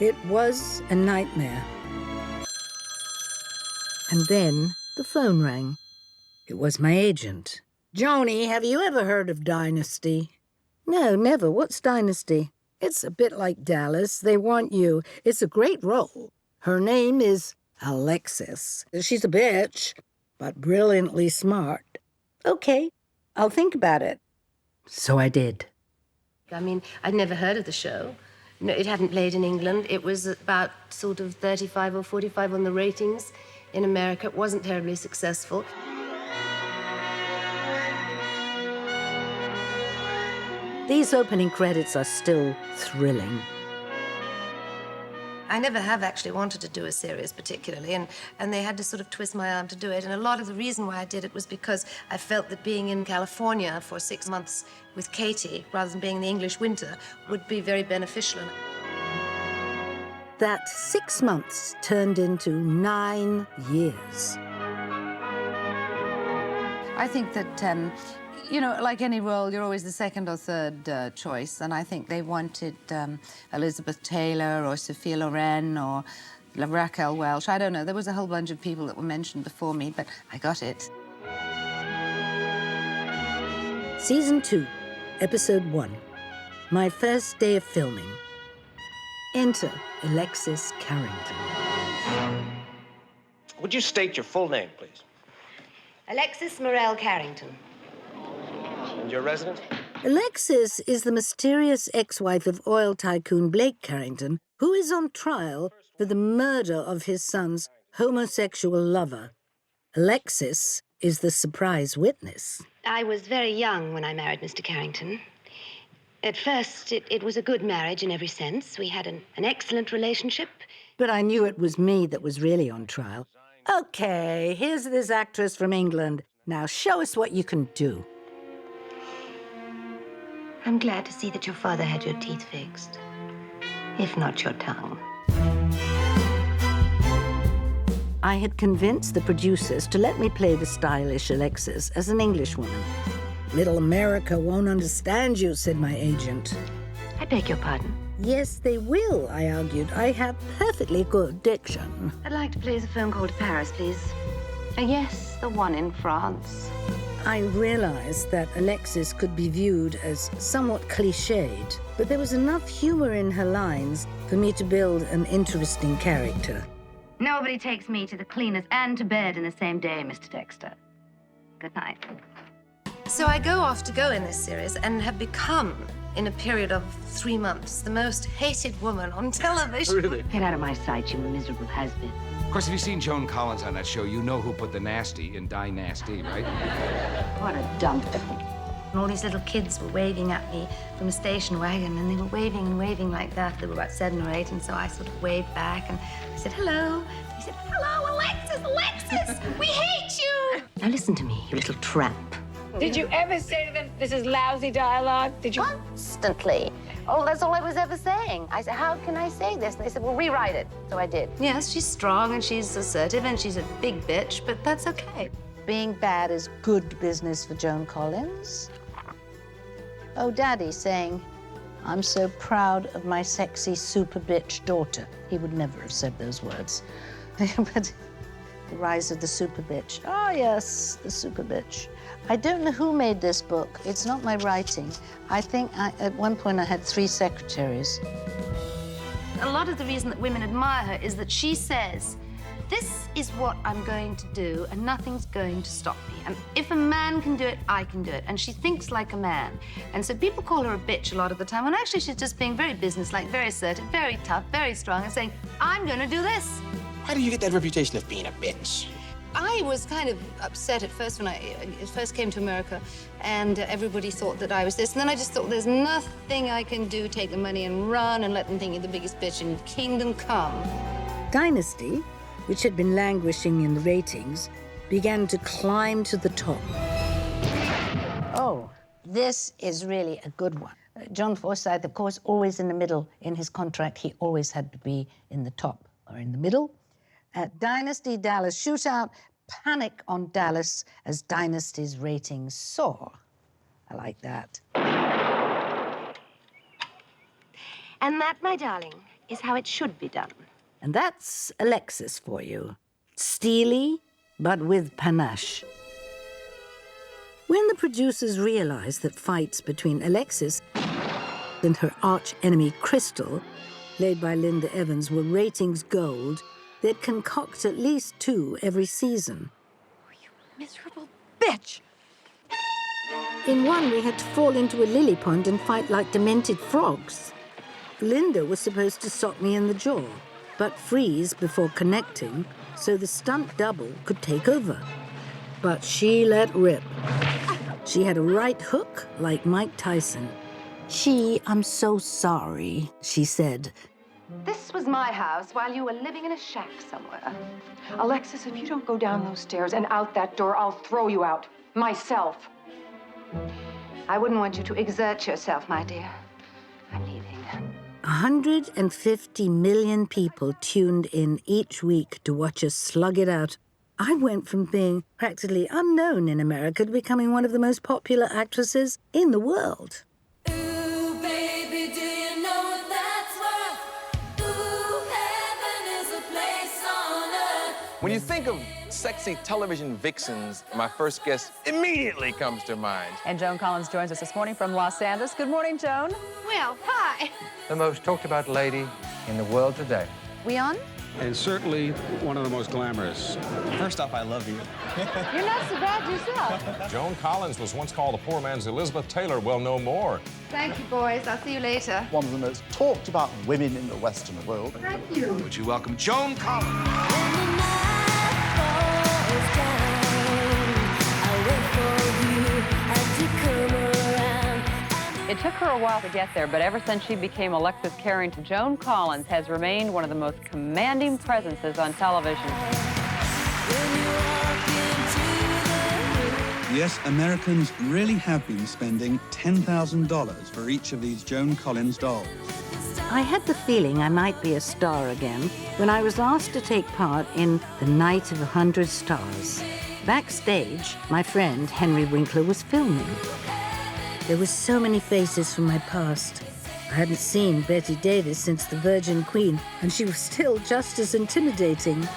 It was a nightmare. And then the phone rang. It was my agent. "Joni, have you ever heard of Dynasty?" "No, never. What's Dynasty?" "It's a bit like Dallas. They want you. It's a great role. Her name is Alexis. She's a bitch, but brilliantly smart." "Okay, I'll think about it." So I did. I mean, I'd never heard of the show. No, it hadn't played in England. It was about sort of 35 or 45 on the ratings in America. It wasn't terribly successful. These opening credits are still thrilling. I never have actually wanted to do a series particularly, and they had to sort of twist my arm to do it. And a lot of the reason why I did it was because I felt that being in California for 6 months with Katie, rather than being in the English winter, would be very beneficial. That 6 months turned into 9 years. I think that, you know, like any role, you're always the second or third choice, and I think they wanted Elizabeth Taylor or Sophia Loren or Raquel Welch. I don't know. There was a whole bunch of people that were mentioned before me, but I got it. Season 2, Episode 1. My first day of filming. Enter Alexis Carrington. Would you state your full name, please? Alexis Morel Carrington. And your residence? Alexis is the mysterious ex-wife of oil tycoon Blake Carrington, who is on trial for the murder of his son's homosexual lover. Alexis is the surprise witness. I was very young when I married Mr. Carrington. At first, it was a good marriage in every sense. We had an excellent relationship. But I knew it was me that was really on trial. Okay, here's this actress from England. Now show us what you can do. I'm glad to see that your father had your teeth fixed, if not your tongue. I had convinced the producers to let me play the stylish Alexis as an Englishwoman. "Little America won't understand you," said my agent. I beg your pardon. "Yes, they will," I argued. "I have perfectly good diction." I'd like to place a phone call to Paris, please. Yes, the one in France. I realized that Alexis could be viewed as somewhat cliched, but there was enough humor in her lines for me to build an interesting character. Nobody takes me to the cleaners and to bed in the same day, Mr. Dexter. Good night. So I go off to go in this series and have become, in a period of 3 months, the most hated woman on television. Really? Get out of my sight, you miserable has-been. Of course, if you've seen Joan Collins on that show, you know who put the nasty in Dynasty, right? What a dump. And all these little kids were waving at me from a station wagon, and they were waving and waving like that. There were about 7 or 8, and so I sort of waved back, and I said, "Hello." He said, "Hello, Alexis, Alexis, we hate you." Now listen to me, you little tramp. Did you ever say to them, "This is lousy dialogue"? Did you? Constantly. Oh, that's all I was ever saying. I said, "How can I say this?" And they said, "Well, rewrite it." So I did. Yes, she's strong and she's assertive and she's a big bitch, but that's okay. Being bad is good business for Joan Collins. Oh, Daddy saying, "I'm so proud of my sexy super bitch daughter." He would never have said those words. But the rise of the super bitch. Oh, yes, the super bitch. I don't know who made this book. It's not my writing. I think at one point I had 3 secretaries. A lot of the reason that women admire her is that she says, "This is what I'm going to do, and nothing's going to stop me. And if a man can do it, I can do it." And she thinks like a man. And so people call her a bitch a lot of the time, when actually she's just being very businesslike, very assertive, very tough, very strong, and saying, "I'm going to do this." How do you get that reputation of being a bitch? I was kind of upset at first when I first came to America, and everybody thought that I was this. And then I just thought, there's nothing I can do, take the money and run and let them think you're the biggest bitch in Kingdom Come. Dynasty, which had been languishing in the ratings, began to climb to the top. Oh, this is really a good one. John Forsythe, of course, always in the middle. In his contract, he always had to be in the top or in the middle. At Dynasty Dallas shootout, panic on Dallas as Dynasty's ratings soar. I like that. And that, my darling, is how it should be done. And that's Alexis for you. Steely, but with panache. When the producers realized that fights between Alexis and her arch-enemy Crystal, played by Linda Evans, were ratings gold, they'd concoct at least 2 every season. Miserable bitch. In one, we had to fall into a lily pond and fight like demented frogs. Linda was supposed to sock me in the jaw, but freeze before connecting so the stunt double could take over. But she let rip. She had a right hook like Mike Tyson. I'm so sorry, she said. This was my house while you were living in a shack somewhere. Alexis, if you don't go down those stairs and out that door, I'll throw you out. Myself. I wouldn't want you to exert yourself, my dear. I'm leaving. 150 million people tuned in each week to watch us slug it out. I went from being practically unknown in America to becoming one of the most popular actresses in the world. Ooh, baby, do you know what that's worth? Ooh, heaven is a place on earth. When you think of sexy television vixens, my first guess immediately comes to mind. And Joan Collins joins us this morning from Los Angeles. Good morning, Joan. Well, hi. The most talked about lady in the world today. We on? And certainly one of the most glamorous. First off, I love you. You're not so bad yourself. Joan Collins was once called a poor man's Elizabeth Taylor. Well, no more. Thank you, boys. I'll see you later. One of the most talked about women in the Western world. Thank you. Would you welcome Joan Collins? It took her a while to get there, but ever since she became Alexis Carrington, Joan Collins has remained one of the most commanding presences on television. Yes, Americans really have been spending $10,000 for each of these Joan Collins dolls. I had the feeling I might be a star again when I was asked to take part in The Night of 100 Stars. Backstage, my friend Henry Winkler was filming. There were so many faces from my past. I hadn't seen Betty Davis since the Virgin Queen, and she was still just as intimidating.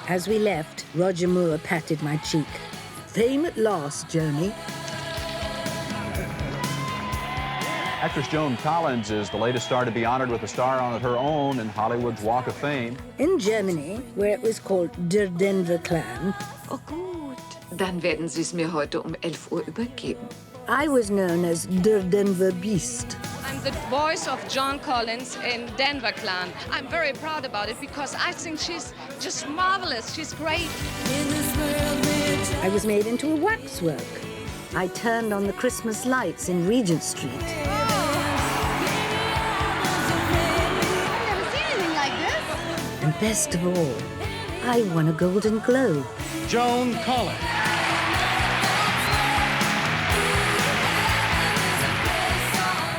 As we left, Roger Moore patted my cheek. Fame at last, Joni. Actress Joan Collins is the latest star to be honored with a star on her own in Hollywood's Walk of Fame. In Germany, where it was called Der Denver Clan, Oh gut, dann werden Sie es mir heute 11 Uhr übergeben. I was known as Der Denver Beast. I'm the voice of Joan Collins in Denver Clan. I'm very proud about it because I think she's just marvelous. She's great. I was made into a waxwork. I turned on the Christmas lights in Regent Street. I've never seen anything like this. And best of all, I won a Golden Globe. Joan Collins.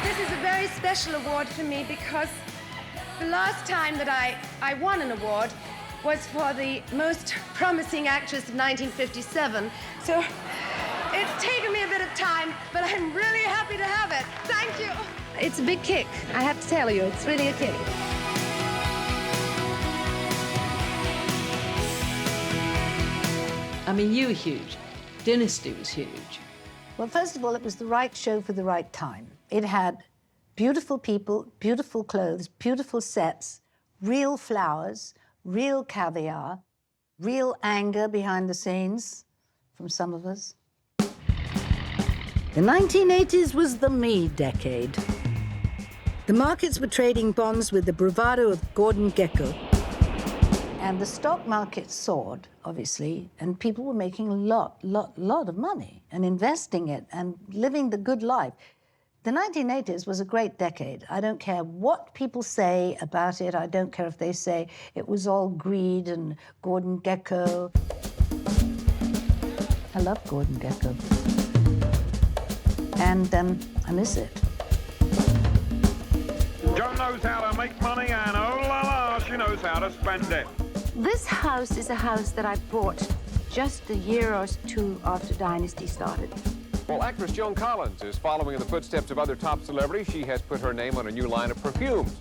This is a very special award for me because the last time that I won an award was for the most promising actress of 1957. So it's taken me a bit of time, but I'm really happy to have it. Thank you. It's a big kick, I have to tell you. It's really a kick. I mean, you were huge. Dynasty was huge. Well, first of all, it was the right show for the right time. It had beautiful people, beautiful clothes, beautiful sets, real flowers, real caviar, real anger behind the scenes from some of us. The 1980s was the me decade. The markets were trading bonds with the bravado of Gordon Gekko. And the stock market soared, obviously, and people were making a lot of money and investing it and living the good life. The 1980s was a great decade. I don't care what people say about it. I don't care if they say it was all greed and Gordon Gekko. I love Gordon Gekko. And I miss it. Joan knows how to make money, and oh la la, she knows how to spend it. This house is a house that I bought just a year or two after Dynasty started. Well, actress Joan Collins is following in the footsteps of other top celebrities. She has put her name on a new line of perfumes.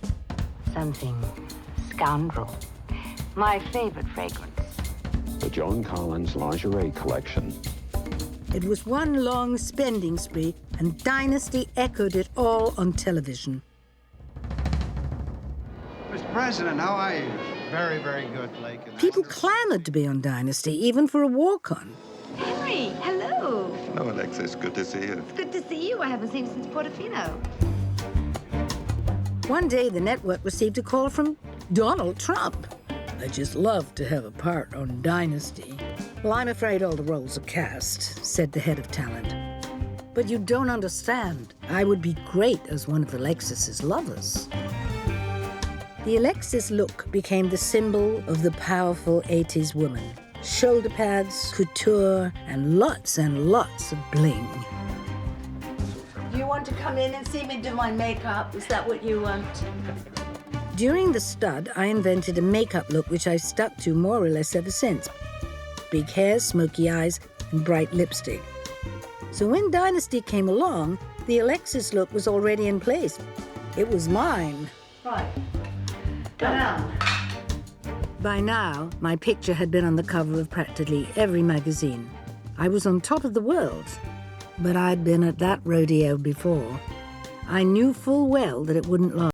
something scoundrel. My favorite fragrance. The Joan Collins lingerie collection. It was one long spending spree, and Dynasty echoed it all on television. Mr. President, how are you? Very, very good, Blake. People clamored to be on Dynasty, even for a walk-on. Henry, hello. Hello, Alexis. Good to see you. It's good to see you. I haven't seen you since Portofino. One day, the network received a call from Donald Trump. "I'd just love to have a part on Dynasty." "Well, I'm afraid all the roles are cast," said the head of talent. "But you don't understand. I would be great as one of Alexis's lovers." The Alexis look became the symbol of the powerful 80s woman. Shoulder pads, couture, and lots of bling. Do you want to come in and see me do my makeup? Is that what you want? During the stud, I invented a makeup look which I've stuck to more or less ever since. Big hair, smoky eyes, and bright lipstick. So when Dynasty came along, the Alexis look was already in place. It was mine. Right. Go down. By now, my picture had been on the cover of practically every magazine. I was on top of the world, but I'd been at that rodeo before. I knew full well that it wouldn't last.